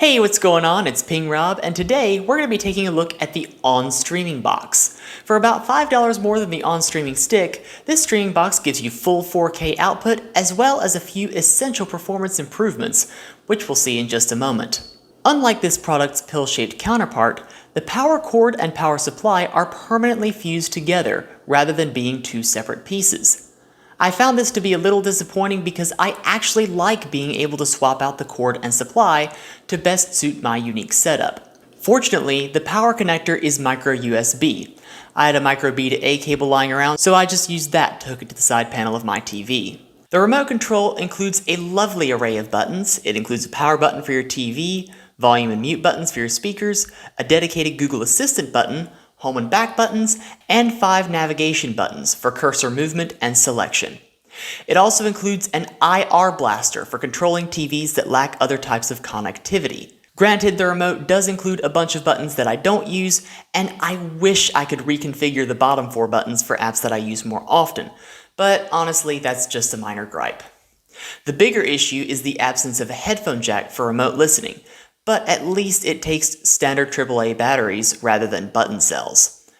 Hey, what's going on? It's Ping Rob, and today we're going to be taking a look at the ON Streaming Box. For about $5 more than the ON Streaming Stick, this streaming box gives you full 4K output as well as a few essential performance improvements, which we'll see in just a moment. Unlike this product's pill-shaped counterpart, the power cord and power supply are permanently fused together rather than being two separate pieces. I found this to be a little disappointing because I actually like being able to swap out the cord and supply to best suit my unique setup. Fortunately, the power connector is micro USB. I had a micro B to A cable lying around, so I just used that to hook it to the side panel of my TV. The remote control includes a lovely array of buttons. It includes a power button for your TV, volume and mute buttons for your speakers, a dedicated Google Assistant button, home and back buttons, and 5 navigation buttons for cursor movement and selection. It also includes an IR blaster for controlling TVs that lack other types of connectivity. Granted, the remote does include a bunch of buttons that I don't use, and I wish I could reconfigure the bottom 4 buttons for apps that I use more often, but honestly, that's just a minor gripe. The bigger issue is the absence of a headphone jack for remote listening, but at least it takes standard AAA batteries rather than button cells.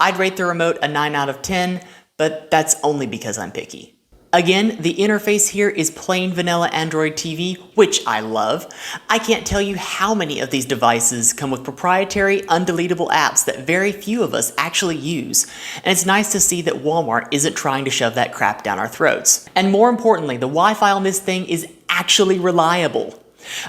I'd rate the remote a 9 out of 10, but that's only because I'm picky. Again, the interface here is plain vanilla Android TV, which I love. I can't tell you how many of these devices come with proprietary, undeletable apps that very few of us actually use, and it's nice to see that Walmart isn't trying to shove that crap down our throats. And more importantly, the Wi-Fi on this thing is actually reliable.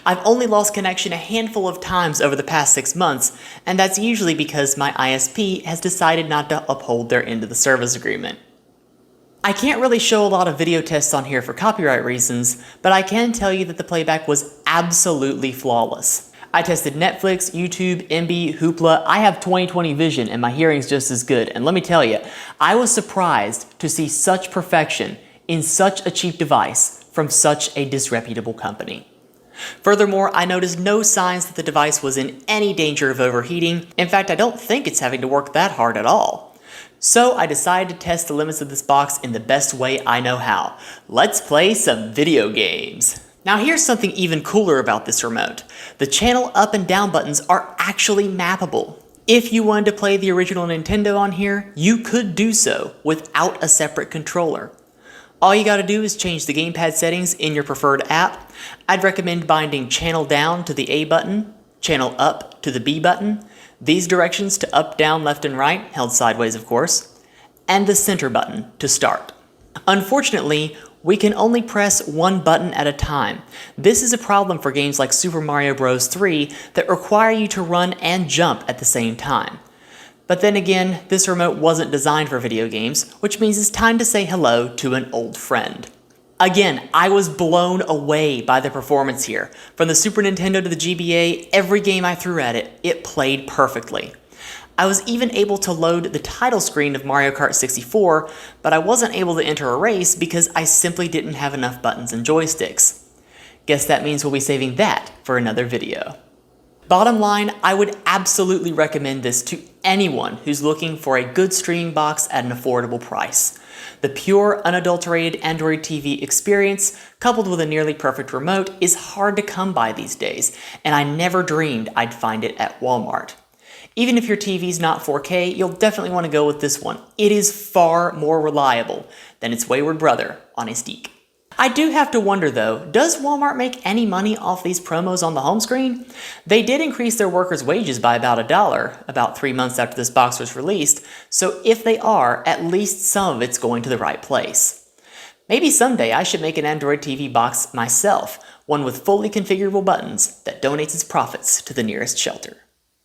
I've only lost connection a handful of times over the past 6 months, and that's usually because my ISP has decided not to uphold their end of the service agreement. I can't really show a lot of video tests on here for copyright reasons, but I can tell you that the playback was absolutely flawless. I tested Netflix, YouTube, MB, Hoopla. I have 20/20 vision and my hearing's just as good, and let me tell you, I was surprised to see such perfection in such a cheap device from such a disreputable company. Furthermore, I noticed no signs that the device was in any danger of overheating. In fact, I don't think it's having to work that hard at all. So I decided to test the limits of this box in the best way I know how. Let's play some video games. Now here's something even cooler about this remote. The channel up and down buttons are actually mappable. If you wanted to play the original Nintendo on here, you could do so without a separate controller. All you gotta do is change the gamepad settings in your preferred app. I'd recommend binding channel down to the A button, channel up to the B button, these directions to up, down, left, and right, held sideways of course, and the center button to start. Unfortunately, we can only press one button at a time. This is a problem for games like Super Mario Bros. 3 that require you to run and jump at the same time. But then again, this remote wasn't designed for video games, which means it's time to say hello to an old friend. Again, I was blown away by the performance here. From the Super Nintendo to the GBA, every game I threw at it, it played perfectly. I was even able to load the title screen of Mario Kart 64, but I wasn't able to enter a race because I simply didn't have enough buttons and joysticks. Guess that means we'll be saving that for another video. Bottom line, I would absolutely recommend this to anyone who's looking for a good streaming box at an affordable price. The pure, unadulterated Android TV experience, coupled with a nearly perfect remote, is hard to come by these days, and I never dreamed I'd find it at Walmart. Even if your TV's not 4K, you'll definitely want to go with this one. It is far more reliable than its wayward brother on a stick. I do have to wonder though, does Walmart make any money off these promos on the home screen? They did increase their workers' wages by about $1, about 3 months after this box was released, so if they are, at least some of it's going to the right place. Maybe someday I should make an Android TV box myself, one with fully configurable buttons that donates its profits to the nearest shelter.